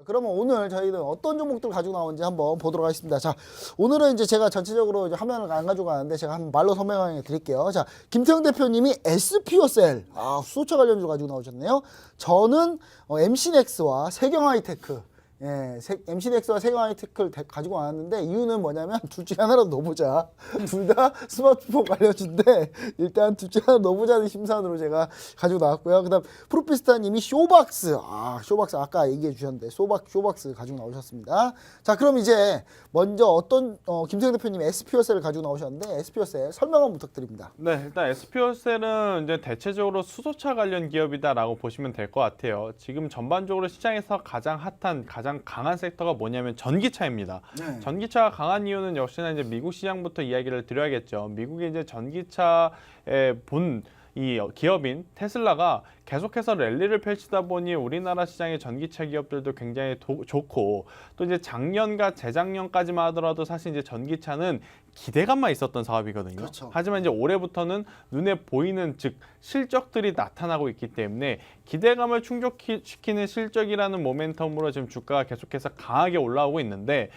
그러면 오늘 저희는 어떤 종목들 가지고 나오는지 한번 보도록 하겠습니다. 자, 오늘은 이제 제가 전체적으로 이제 화면을 안 가지고 가는데 제가 한번 말로 설명해 드릴게요. 자, 김태형 대표님이 SPO셀, 수소차 관련주 가지고 나오셨네요. 저는 MC넥스와 세경하이테크, MC넥스와 세경하이테크를 가지고 왔는데 이유는 뭐냐면 둘 중에 하나라도 넣어보자. 둘 다 스마트폰 관련주인데 일단 둘 중에 하나 넣어보자는 심산으로 제가 가지고 나왔고요. 그 다음 프로피스타님이 쇼박스, 쇼박스 아까 얘기해 주셨는데 쇼박스 가지고 나오셨습니다. 자, 그럼 이제 먼저 어떤 김태형 대표님이 SPO셀을 가지고 나오셨는데 SPO셀 설명 한번 부탁드립니다. 네, 일단 SPO셀은 이제 대체적으로 수소차 관련 기업이다라고 보시면 될 것 같아요. 지금 전반적으로 시장에서 가장 핫한, 가장 강한 섹터가 뭐냐면 전기차입니다. 네. 전기차가 강한 이유는 역시나 이제 미국 시장부터 이야기를 드려야겠죠. 미국의 이제 전기차의 이 기업인 테슬라가 계속해서 랠리를 펼치다 보니 우리나라 시장의 전기차 기업들도 굉장히 좋고, 또 이제 작년과 재작년까지만 하더라도 사실 이제 전기차는 기대감만 있었던 사업이거든요. 그렇죠. 하지만 이제 올해부터는 눈에 보이는, 즉 실적들이 나타나고 있기 때문에 기대감을 충족시키는 실적이라는 모멘텀으로 지금 주가가 계속해서 강하게 올라오고 있는데,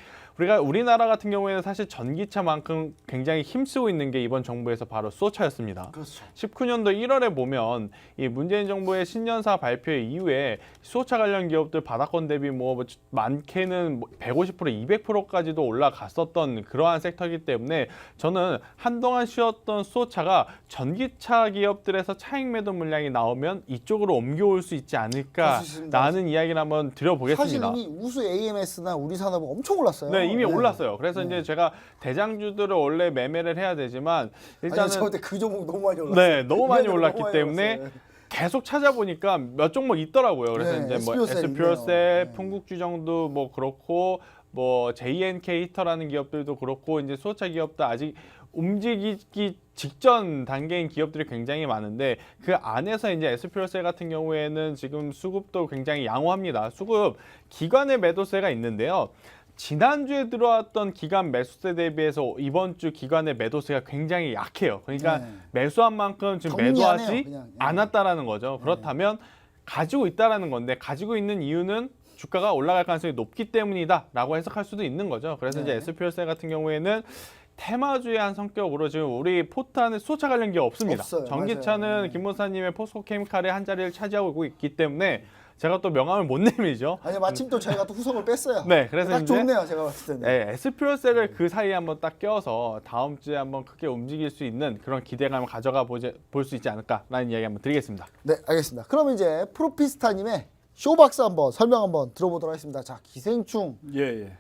우리나라 같은 경우에는 사실 전기차만큼 굉장히 힘쓰고 있는 게 이번 정부에서 바로 수소차였습니다. 그렇죠. 19년도 1월에 보면 이 문재인 정부의 신년사 발표 이후에 수소차 관련 기업들 바닥권 대비 뭐 많게는 150%, 200%까지도 올라갔었던 그러한 섹터이기 때문에 저는 한동안 쉬었던 수소차가 전기차 기업들에서 차익 매도 물량이 나오면 이쪽으로 옮겨올 수 있지 않을까라는 이야기를 한번 드려보겠습니다. 사실 이미 우수 AMS나 우리산업은 엄청 올랐어요. 네, 이미 올랐어요. 그래서 이제 제가 대장주들을 원래 매매를 해야 되지만 일단은 저 그때 그 종목 너무 많이 올랐어요. 네, 너무 많이 올랐기 너무 많이 때문에 올랐어요. 계속 찾아보니까 몇 종목 있더라고요. 그래서 네, 이제 뭐 SPO셀 SPO셀, 있네요. 풍국주정도 뭐 그렇고, 뭐 JNK 히터라는 기업들도 그렇고, 이제 수소차 기업도 아직 움직이기 직전 단계인 기업들이 굉장히 많은데, 그 안에서 이제 SPO셀 같은 경우에는 지금 수급도 굉장히 양호합니다. 수급 기관의 매도세가 있는데요. 지난주에 들어왔던 기관 매수세 대비해서 이번 주 기관의 매도세가 굉장히 약해요. 그러니까 매수한 만큼 지금 정리하네요, 매도하지 그냥. 않았다라는 거죠. 그렇다면 가지고 있다라는 건데, 가지고 있는 이유는 주가가 올라갈 가능성이 높기 때문이다라고 해석할 수도 있는 거죠. 그래서 이제 SPO셀 같은 경우에는 테마주의 성격으로 지금 우리 포트 안에 수소차 관련 기업 없습니다. 없어요. 전기차는 맞아요. 김모사님의 포스코케미칼의 한 자리를 차지하고 있기 때문에 제가 또 명함을 못 내밀죠. 아니 마침 또 저희가 또 후속을 뺐어요. 네, 그래서 딱 이제 좋네요, 제가 봤을 때는. 네, SPO셀을 그 사이에 한번 딱 껴서 다음 주에 한번 크게 움직일 수 있는 그런 기대감을 가져가 볼 수 있지 않을까라는 이야기 한번 드리겠습니다. 네, 알겠습니다. 그럼 이제 프로피스타님의 쇼박스 한번 설명 한번 들어보도록 하겠습니다. 자, 기생충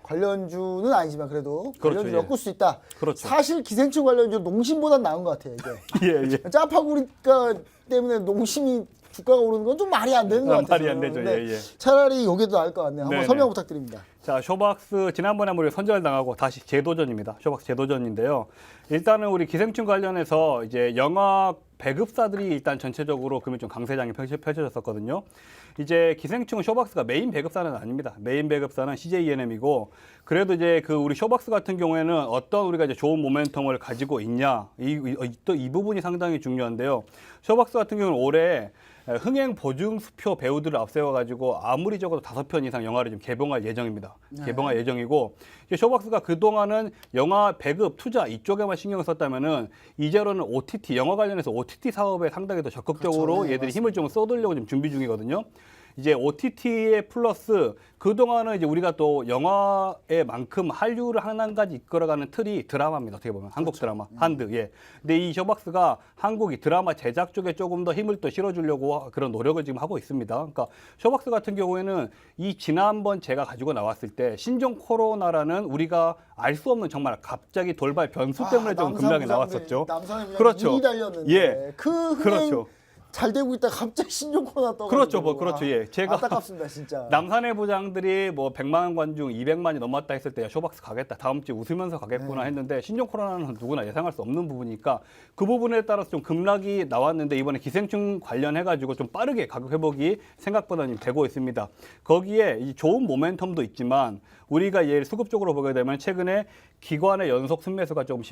관련주는 아니지만 그래도 관련주 엮을 수 있다. 그렇죠. 사실 기생충 관련주 농심보단 나은 것 같아요, 이게. 짜파구리가 때문에 농심이 주가가 오르는 건 좀 말이 안 되는 것 같아요. 말이 안 되죠. 차라리 여기도 나을 것 같네요. 한번 네네. 설명 부탁드립니다. 자, 쇼박스 지난번에 우리 선절당하고 다시 재도전입니다. 쇼박스 재도전인데요. 일단은 우리 기생충 관련해서 이제 영화 배급사들이 일단 전체적으로 그러면 좀 강세장이 펼쳐졌었거든요. 이제 기생충 쇼박스가 메인 배급사는 아닙니다. 메인 배급사는 CJENM이고, 그래도 이제 그 우리 쇼박스 같은 경우에는 어떤 우리가 이제 좋은 모멘텀을 가지고 있냐, 또 이 부분이 상당히 중요한데요. 쇼박스 같은 경우는 올해 흥행 보증수표 배우들을 앞세워가지고 아무리 적어도 5편 이상 영화를 좀 개봉할 예정입니다. 개봉할 예정이고, 쇼박스가 그동안은 영화 배급, 투자 이쪽에만 신경을 썼다면은 이제로는 OTT, 영화 관련해서 OTT 사업에 상당히 더 적극적으로 그렇죠. 네, 얘들이 맞습니다. 힘을 좀 쏟으려고 지금 준비 중이거든요. 이제 OTT에 플러스 그동안은 이제 우리가 또 영화에 만큼 한류를 한 가지 이끌어가는 틀이 드라마입니다. 어떻게 보면 한국 드라마, 한드. 근데 이 쇼박스가 한국이 드라마 제작 쪽에 조금 더 힘을 또 실어주려고 그런 노력을 지금 하고 있습니다. 그러니까 쇼박스 같은 경우에는 이 지난번 제가 가지고 나왔을 때 신종 코로나라는 우리가 알 수 없는 정말 갑자기 돌발 변수 때문에 좀 급락이 나왔었죠. 남산에 그렇죠. 눈이 달렸는데 그 흥행 그렇죠. 잘 되고 있다 갑자기 신종 코로나 떠가지고. 그렇죠, 그렇죠. 제가 안타깝습니다, 진짜. 남산의 부장들이 뭐 100만 원 관중 200만이 넘었다 했을 때 쇼박스 가겠다, 다음 주에 웃으면서 가겠구나 했는데, 신종 코로나는 누구나 예상할 수 없는 부분이니까 그 부분에 따라서 좀 급락이 나왔는데, 이번에 기생충 관련해가지고 좀 빠르게 가격 회복이 생각보다는 되고 있습니다. 거기에 이 좋은 모멘텀도 있지만 우리가 얘를 수급적으로 보게 되면 최근에 기관의 연속 순매수가 조금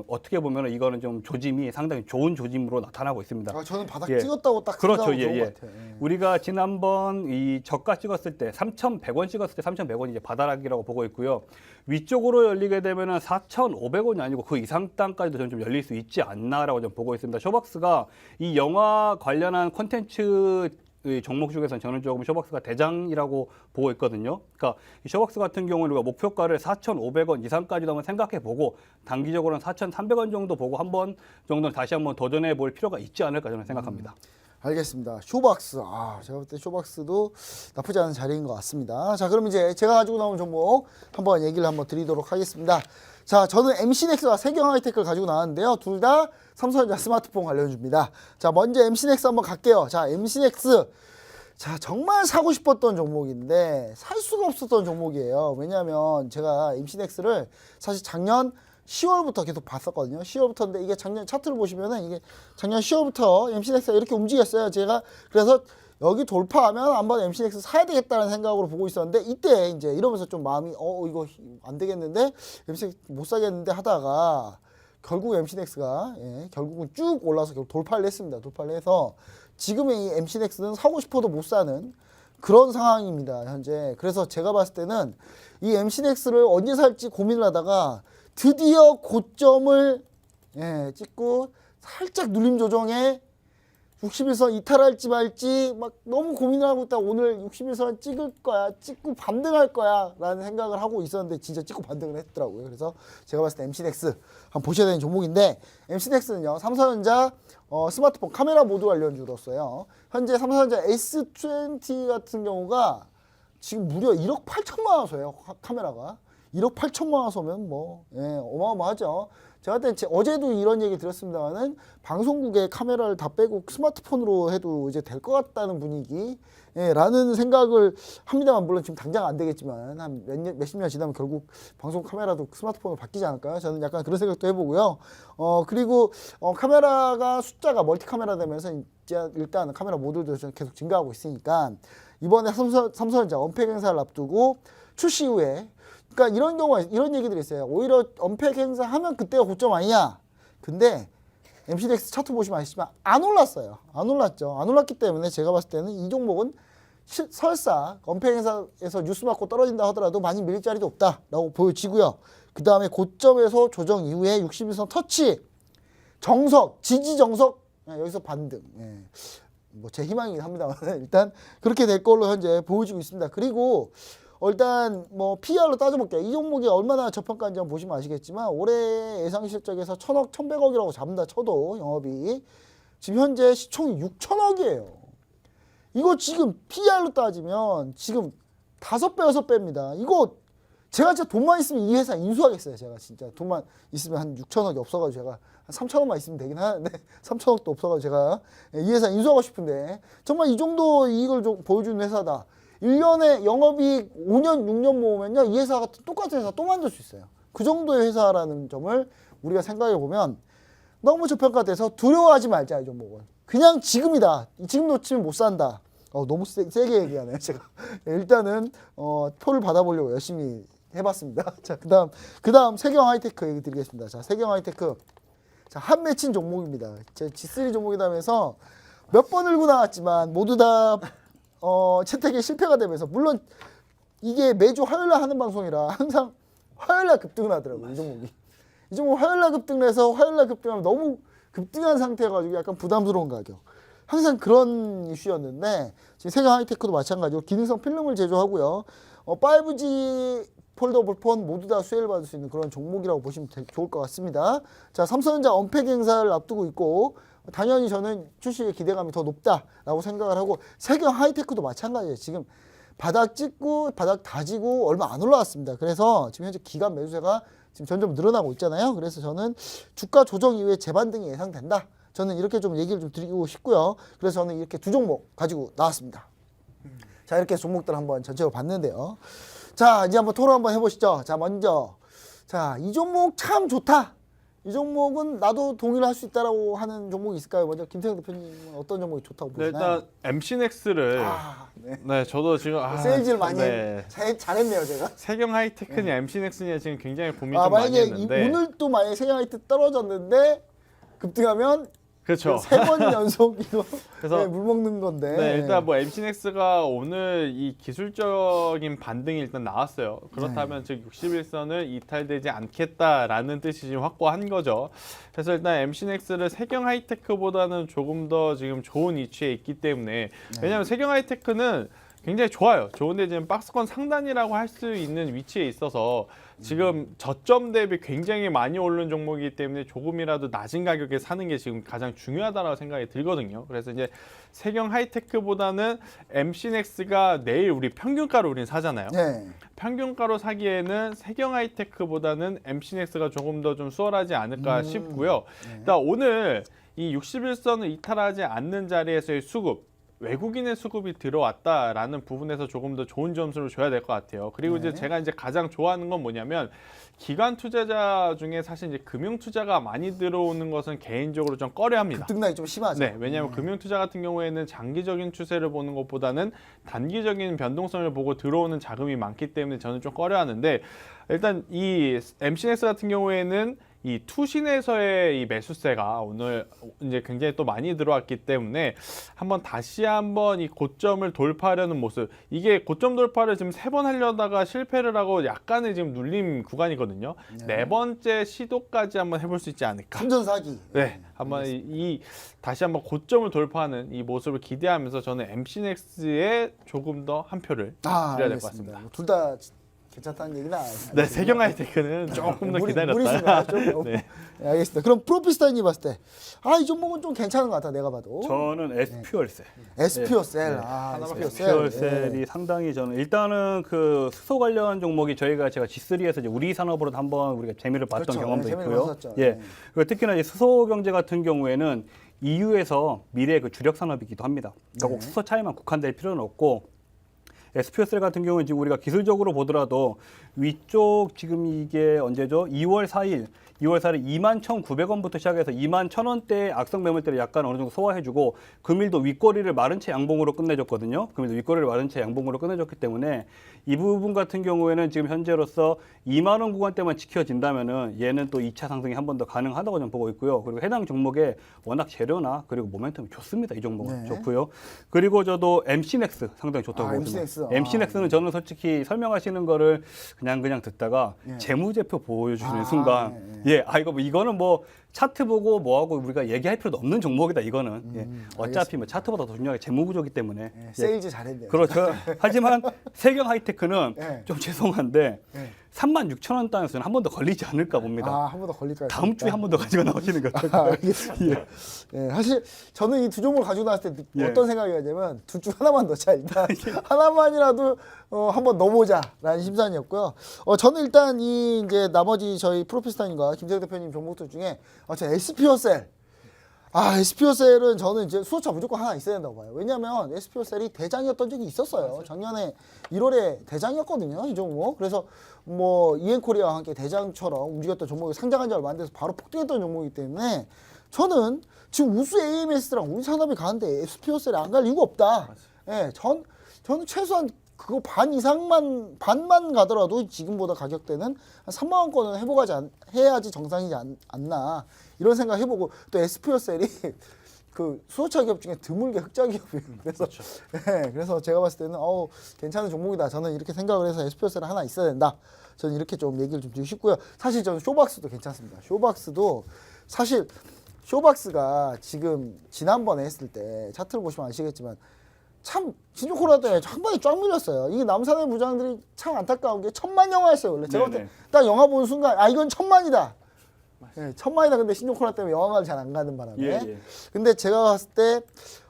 어떻게 보면 이거는 좀 조짐이 상당히 좋은 조짐으로 나타나고 있습니다. 저는 바닥 예. 찍었다고 딱 그렇죠. 생각하면 좋은 예, 것 예. 같아. 예. 우리가 지난번 이 저가 찍었을 때 3,100원 찍었을 때 3,100원이 이제 바닥이라고 보고 있고요. 위쪽으로 열리게 되면은 4,500원이 아니고 그 이상 단까지도 저는 좀 열릴 수 있지 않나라고 좀 보고 있습니다. 쇼박스가 이 영화 관련한 콘텐츠 이 종목 중에서는 저는 조금 쇼박스가 대장이라고 보고 있거든요. 그러니까 이 쇼박스 같은 경우는 우리가 목표가를 4,500원 이상까지도 한번 생각해 보고 단기적으로는 4,300원 정도 보고 한번 정도는 다시 한번 도전해 볼 필요가 있지 않을까 저는 생각합니다. 알겠습니다. 쇼박스. 제가 볼 때 쇼박스도 나쁘지 않은 자리인 것 같습니다. 자, 그럼 이제 제가 가지고 나온 종목 한번 얘기를 한번 드리도록 하겠습니다. 자, 저는 MC넥스와 세경하이테크를 가지고 나왔는데요. 둘 다 삼성전자 스마트폰 관련주입니다. 자, 먼저 MC넥스 한번 갈게요. 자, MC넥스. 자, 정말 사고 싶었던 종목인데 살 수가 없었던 종목이에요. 왜냐하면 제가 MC넥스를 사실 작년 10월부터 계속 봤었거든요. 10월부터인데 이게 작년 차트를 보시면은 이게 작년 10월부터 MC넥스가 이렇게 움직였어요. 제가 그래서 여기 돌파하면 한번 MC넥스 사야 되겠다는 생각으로 보고 있었는데 이때 이제 이러면서 좀 마음이 이거 안 되겠는데 MC넥스 못 사겠는데 하다가 결국 MC넥스가 결국은 쭉 올라서 결국 돌파를 했습니다. 돌파를 해서 지금의 이 MC넥스는 사고 싶어도 못 사는 그런 상황입니다. 현재. 그래서 제가 봤을 때는 이 MC넥스를 언제 살지 고민을 하다가 드디어 고점을 찍고 살짝 눌림 조정에 61선 이탈할지 말지 막 너무 고민을 하고 있다. 오늘 61선 찍을 거야, 찍고 반등할 거야 라는 생각을 하고 있었는데 진짜 찍고 반등을 했더라고요. 그래서 제가 봤을 때 MC넥스 한번 보셔야 되는 종목인데 MC넥스는요 삼성전자 스마트폰 카메라 모듈 관련주로서요 현재 삼성전자 S20 같은 경우가 지금 무려 1억 8천만 원소예요. 카메라가 1억 8천만 원소면 뭐 어마어마하죠. 제가 그때 어제도 이런 얘기 드렸습니다만은 방송국에 카메라를 다 빼고 스마트폰으로 해도 이제 될 것 같다는 분위기 라는 생각을 합니다만 물론 지금 당장 안 되겠지만 한 몇십 년 지나면 결국 방송 카메라도 스마트폰으로 바뀌지 않을까요? 저는 약간 그런 생각도 해보고요. 그리고 카메라가 숫자가 멀티 카메라 되면서 이제 일단 카메라 모듈도 계속 증가하고 있으니까 이번에 삼성전자 언팩 행사를 앞두고 출시 이후에 그러니까 이런 경우가 이런 얘기들이 있어요. 오히려 언팩 행사하면 그때가 고점 아니냐. 근데 MCDX 차트 보시면 아시지만 안 올랐어요. 안 올랐죠. 안 올랐기 때문에 제가 봤을 때는 이 종목은 설사 언팩 행사에서 뉴스 맞고 떨어진다 하더라도 많이 밀릴 자리도 없다라고 보여지고요. 그 다음에 고점에서 조정 이후에 61선 터치, 정석, 지지 정석 여기서 반등. 뭐 제 희망이긴 합니다만 일단 그렇게 될 걸로 현재 보여지고 있습니다. 그리고 일단 뭐 PR로 따져볼게요. 이 종목이 얼마나 저평가인지 한번 보시면 아시겠지만 올해 예상 실적에서 1,000억, 1,100억이라고 잡는다 쳐도 영업이 지금 현재 시총이 6,000억이에요. 이거 지금 PR로 따지면 지금 5배, 6배입니다. 이거 제가 진짜 돈만 있으면 이 회사 인수하겠어요. 제가 진짜 돈만 있으면 한 6,000억이 없어가지고 제가 한 3,000억만 있으면 되긴 하는데 3,000억도 없어가지고 제가 이 회사 인수하고 싶은데 정말 이 정도 이익을 좀 보여주는 회사다. 1년에 영업이익 5년, 6년 모으면요. 이 회사 같은 똑같은 회사 또 만들 수 있어요. 그 정도의 회사라는 점을 우리가 생각해 보면 너무 저평가돼서 두려워하지 말자 이 종목은. 그냥 지금이다. 지금 놓치면 못 산다. 너무 세게 얘기하네요. 제가 일단은 표를 받아보려고 열심히 해봤습니다. 자, 그다음 세경 하이테크 얘기 드리겠습니다. 자, 세경 하이테크 자, 한 맺힌 종목입니다. 제 G3 종목이라면서 몇 번 들고 나왔지만 모두 다 채택이 실패가 되면서 물론 이게 매주 화요일날 하는 방송이라 항상 화요일날 급등을 하더라고요. 이 종목이. 이 종목 화요일날 급등을 해서 화요일날 급등하면 너무 급등한 상태여가지고 약간 부담스러운 가격. 항상 그런 이슈였는데 지금 세경 하이테크도 마찬가지로 기능성 필름을 제조하고요. 5G 폴더블 폰 모두 다 수혜를 받을 수 있는 그런 종목이라고 보시면 좋을 것 같습니다. 자, 삼성전자 언팩 행사를 앞두고 있고 당연히 저는 출시의 기대감이 더 높다라고 생각을 하고 세경 하이테크도 마찬가지예요. 지금 바닥 찍고 바닥 다지고 얼마 안 올라왔습니다. 그래서 지금 현재 기간 매수세가 지금 점점 늘어나고 있잖아요. 그래서 저는 주가 조정 이후에 재반등이 예상된다. 저는 이렇게 좀 얘기를 좀 드리고 싶고요. 그래서 저는 이렇게 두 종목 가지고 나왔습니다. 자, 이렇게 종목들 한번 전체로 봤는데요. 자, 이제 한번 토론 한번 해보시죠. 자, 먼저 자, 이 종목 참 좋다. 이 종목은 나도 동의를 할 수 있다라고 하는 종목이 있을까요? 먼저 김태형 대표님은 어떤 종목이 좋다고 네, 보시나요? 일단 MC넥스를 네. 저도 지금 세일즈를 많이 잘했네요, 제가. 세경 하이테크냐 MC넥스냐 지금 굉장히 고민 좀 많이 만약에 했는데 오늘 또 만약에 세경 하이테크 떨어졌는데 급등하면 그렇죠. 3번 연속 이거 그래서 네, 물 먹는 건데. 네, 일단 뭐 MC넥스가 오늘 이 기술적인 반등이 일단 나왔어요. 그렇다면 즉 61선을 이탈되지 않겠다라는 뜻이 지금 확고한 거죠. 그래서 일단 MC넥스를 세경 하이테크보다는 조금 더 지금 좋은 위치에 있기 때문에 왜냐하면 세경 하이테크는 굉장히 좋아요. 좋은데 지금 박스권 상단이라고 할 수 있는 위치에 있어서 지금 저점 대비 굉장히 많이 오른 종목이기 때문에 조금이라도 낮은 가격에 사는 게 지금 가장 중요하다고 생각이 들거든요. 그래서 이제 세경 하이테크보다는 MC넥스가 내일 우리 평균가로 우린 사잖아요. 네. 평균가로 사기에는 세경 하이테크보다는 MC넥스가 조금 더 좀 수월하지 않을까 싶고요. 일단 오늘 이 61선을 이탈하지 않는 자리에서의 수급 외국인의 수급이 들어왔다라는 부분에서 조금 더 좋은 점수를 줘야 될 것 같아요. 그리고 이제 제가 이제 가장 좋아하는 건 뭐냐면 기관 투자자 중에 사실 이제 금융 투자가 많이 들어오는 것은 개인적으로 좀 꺼려합니다. 급등락이 좀 심하죠. 네, 왜냐하면 금융 투자 같은 경우에는 장기적인 추세를 보는 것보다는 단기적인 변동성을 보고 들어오는 자금이 많기 때문에 저는 좀 꺼려하는데 일단 이 MC넥스 같은 경우에는 이 투신에서의 이 매수세가 오늘 이제 굉장히 또 많이 들어왔기 때문에 다시 한번 이 고점을 돌파하려는 모습. 이게 고점 돌파를 지금 3번 하려다가 실패를 하고 약간의 지금 눌림 구간이거든요. 네 번째 시도까지 한번 해볼 수 있지 않을까. 삼전사기. 네, 한번 다시 한번 고점을 돌파하는 이 모습을 기대하면서 저는 MC넥스에 조금 더 한 표를 드려야 될 것 같습니다. 둘 다 괜찮다는 얘기는 네, 세경 하이테크는 조금 더 기다렸다. 무리수가 좀. 네. 네, 알겠습니다. 그럼 프로피스타인이 봤을 때 이 종목은 좀 괜찮은 것 같아 내가 봐도. 저는 SP월세. SPO셀. SP월셀이 상당히 저는 일단은 그 수소 관련 종목이 제가 G3에서 이제 우리 산업으로 한번 우리가 재미를 봤던 그렇죠. 경험도 재미를 있고요. 봤었죠. 예. 그리고 특히나 이제 수소 경제 같은 경우에는 EU에서 미래의 그 주력 산업이기도 합니다. 그러니까 꼭 수소 차이만 국한될 필요는 없고 SPO셀 같은 경우는 지금 우리가 기술적으로 보더라도 위쪽 지금 이게 언제죠? 2월 4일 21,900원부터 시작해서 21,000원대 악성 매물대를 약간 어느 정도 소화해주고 금일도 윗꼬리를 마른 채 양봉으로 끝내줬거든요. 금일도 윗꼬리를 마른 채 양봉으로 끝내줬기 때문에 이 부분 같은 경우에는 지금 현재로서 2만 원 구간대만 지켜진다면은 얘는 또 2차 상승이 한 번 더 가능하다고 저는 보고 있고요. 그리고 해당 종목에 워낙 재료나 그리고 모멘텀이 좋습니다. 이 종목은 네. 좋고요. 그리고 저도 MC넥스 상당히 좋다고 보거든요. MC넥스. MC넥스는 저는 솔직히 설명하시는 거를 그냥 듣다가 재무제표 보여주시는 순간 이거는 뭐 차트 보고 뭐하고 우리가 얘기할 필요도 없는 종목이다 이거는. 어차피 뭐 차트보다 더 중요하게 재무 구조기 때문에. 세일즈 잘했네요. 그렇죠. 하지만 세경 하이테크는 좀 죄송한데 36,000원 단에서는 한 번 더 걸리지 않을까 봅니다. 한 번 더 걸릴까요? 다음 주에 한 번 더 가지고 나오시는 거죠. 알겠습니다. 사실 저는 이 두 종목을 가지고 나왔을 때 어떤 생각이 나냐면 둘 중 하나만 넣자 일단 하나만이라도 한번 넣어보자라는 심산이었고요. 저는 일단 이 이제 나머지 저희 프로피스타인과 김태형 대표님 종목들 중에 저 SPO셀 SPO셀은 저는 이제 수소차 무조건 하나 있어야 된다고 봐요. 왜냐하면 SPO셀이 대장이었던 적이 있었어요. 작년에 1월에 대장이었거든요, 이 종목. 그래서 뭐 이엔코리아와 함께 대장처럼 움직였던 종목이 상장한 지 얼마 안 돼서 바로 폭등했던 종목이기 때문에 저는 지금 우수 AMS랑 우리 산업이 가는데 SPO셀이 안 갈 이유가 없다. 저는 최소한 그거 반만 가더라도 지금보다 가격대는 한 3만 원권은 해야지 정상이지 않나 이런 생각 해보고 또 SPO셀이 그 수소차 기업 중에 드물게 흑자 기업이에요. 그래서 그래서 제가 봤을 때는 괜찮은 종목이다. 저는 이렇게 생각을 해서 SPO셀은 하나 있어야 된다. 저는 이렇게 좀 얘기를 좀 드리고 싶고요. 사실 저는 쇼박스도 괜찮습니다. 쇼박스가 지금 지난번에 했을 때 차트를 보시면 아시겠지만 참 신종 코로나 때문에 한 번에 쫙 밀렸어요. 이게 남산의 부장들이 참 안타까운 게 1000만 영화였어요. 원래 제가 볼 때 딱 영화 보는 순간 이건 1000만이다. 1000만이다. 근데 신종 코로나 때문에 영화가 잘 안 가는 바람에. 근데 제가 봤을 때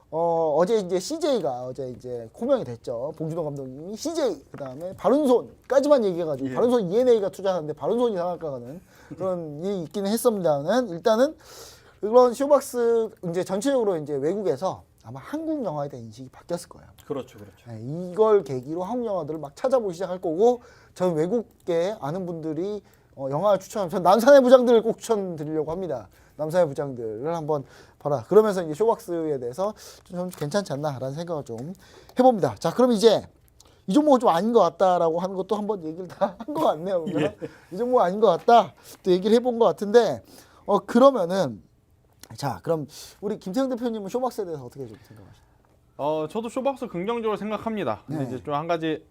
어제 이제 CJ가 이제 코명이 됐죠. 봉준호 감독님이 CJ 그다음에 바른손까지만 얘기해가지고 바른손 ENA가 투자하는데 바른손이 상한가가는 그런 일이 있기는 했습니다는 일단은 그런 쇼박스 이제 전체적으로 이제 외국에서 아마 한국 영화에 대한 인식이 바뀌었을 거예요. 그렇죠. 이걸 계기로 한국 영화들을 막 찾아보기 시작할 거고 저는 외국계 아는 분들이 영화를 추천하면 전 남산의 부장들을 꼭 추천드리려고 합니다. 남산의 부장들을 한번 봐라. 그러면서 이제 쇼박스에 대해서 좀 괜찮지 않나라는 생각을 좀 해봅니다. 자, 그럼 이제 이 종목은 좀 아닌 것 같다라고 하는 것도 한번 얘기를 다 한 것 같네요. 이 종목은 아닌 것 같다. 또 얘기를 해본 것 같은데 그러면은 자, 그럼 우리 김태형 대표님은 쇼박스에 대해서 어떻게 좀 생각하시나요? 저도 쇼박스 긍정적으로 생각합니다. 근데 네. 이제 좀 한 가지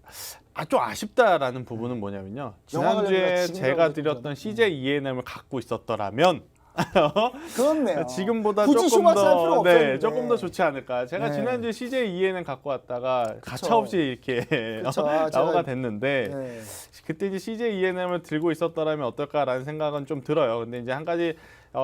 좀 아쉽다라는 부분은 뭐냐면요. 영화 관련해서 지난주에 지금 제가 들어가고 드렸던 있잖아요. CJ ENM을 갖고 있었더라면 그렇네요. 지금보다 굳이 조금 쇼박스 할 필요 더 없었는데. 조금 더 좋지 않을까. 제가 네. 지난주에 CJ ENM 갖고 왔다가 가차없이 이렇게 그쵸. 나오가 제가- 됐는데 네. 그때 이제 CJ ENM을 들고 있었더라면 어떨까라는 생각은 좀 들어요. 근데 이제 한 가지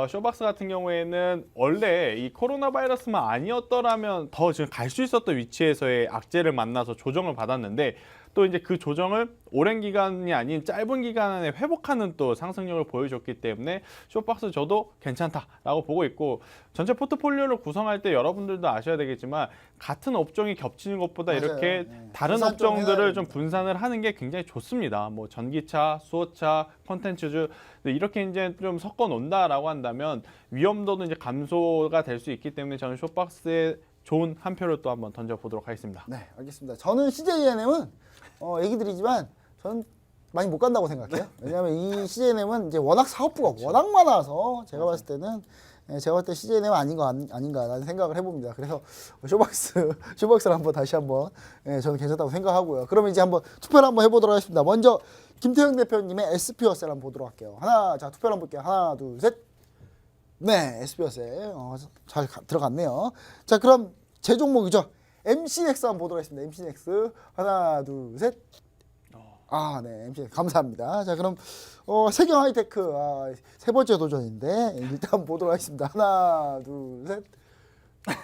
쇼박스 같은 경우에는 원래 이 코로나 바이러스만 아니었더라면 더 지금 갈 수 있었던 위치에서의 악재를 만나서 조정을 받았는데 또 이제 그 조정을 오랜 기간이 아닌 짧은 기간 안에 회복하는 또 상승력을 보여줬기 때문에 쇼박스 저도 괜찮다라고 보고 있고 전체 포트폴리오를 구성할 때 여러분들도 아셔야 되겠지만 같은 업종이 겹치는 것보다 맞아요. 이렇게 네. 다른 분산 좀 해놔야 업종들을 좀 됩니다. 분산을 하는 게 굉장히 좋습니다. 뭐 전기차, 수소차, 콘텐츠주 이렇게 이제 좀 섞어 놓는다라고 한다면 위험도는 이제 감소가 될 수 있기 때문에 저는 쇼박스에 좋은 한 표를 또 한번 던져 보도록 하겠습니다. 네, 알겠습니다. 저는 CJNM은 얘기드리지만 저는 많이 못 간다고 생각해요. 왜냐하면 이 CJNM은 이제 워낙 사업부가 워낙 많아서 제가 봤을 때는 제가 봤을 때 CJNM 아닌가라는 생각을 해봅니다. 그래서 쇼박스를 한번 다시 한번 저는 괜찮다고 생각하고요. 그러면 이제 한번 투표를 한번 해보도록 하겠습니다. 먼저 김태형 대표님의 SP어셀 한번 보도록 할게요. 자 투표를 한번 볼게요. 하나, 둘, 셋. 네, SP어셀 잘 들어갔네요. 자, 그럼 제 종목이죠. MC넥스 한번 보도록 하겠습니다. MC넥스 하나, 둘, 셋. 네, MC넥스 감사합니다. 자, 그럼 세경 하이테크 세 번째 도전인데 일단 보도록 하겠습니다. 하나, 둘, 셋.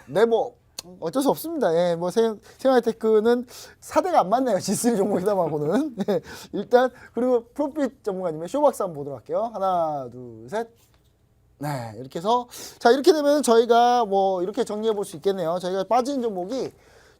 네, 뭐 어쩔 수 없습니다. 예, 뭐 세경 하이테크는 4대가 안 맞네요. G3 종목이다마고는. 예, 일단 그리고 프로핏 전문가님의 쇼박스 한번 보도록 할게요. 하나, 둘, 셋. 네, 이렇게 해서 자 이렇게 되면 저희가 뭐 이렇게 정리해 볼 수 있겠네요. 저희가 빠진 종목이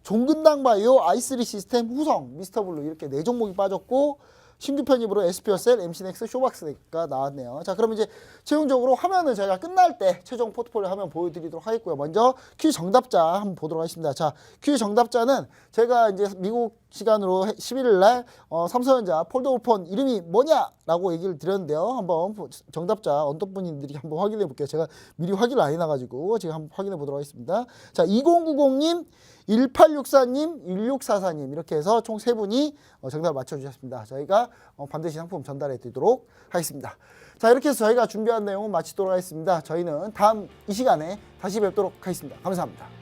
종근당 바이오, i3 시스템, 후성, 미스터블루 이렇게 네 종목이 빠졌고 신규 편입으로 SP어셀, MC넥스, 쇼박스가 나왔네요. 자, 그럼 이제 최종적으로 화면은 저희가 끝날 때 최종 포트폴리오 화면 보여드리도록 하겠고요. 먼저 퀴즈 정답자 한번 보도록 하겠습니다. 자, 퀴즈 정답자는 제가 이제 미국 시간으로 11일 날 삼성전자 폴더블폰 이름이 뭐냐라고 얘기를 드렸는데요. 한번 정답자 어떤 분들이 한번 확인해 볼게요. 제가 미리 확인을 안 해놔가지고 지금 한번 확인해 보도록 하겠습니다. 자, 2090님, 1864님, 1644님 이렇게 해서 총 3분이 정답을 맞춰주셨습니다. 저희가 반드시 상품 전달해 드리도록 하겠습니다. 자, 이렇게 해서 저희가 준비한 내용은 마치도록 하겠습니다. 저희는 다음 이 시간에 다시 뵙도록 하겠습니다. 감사합니다.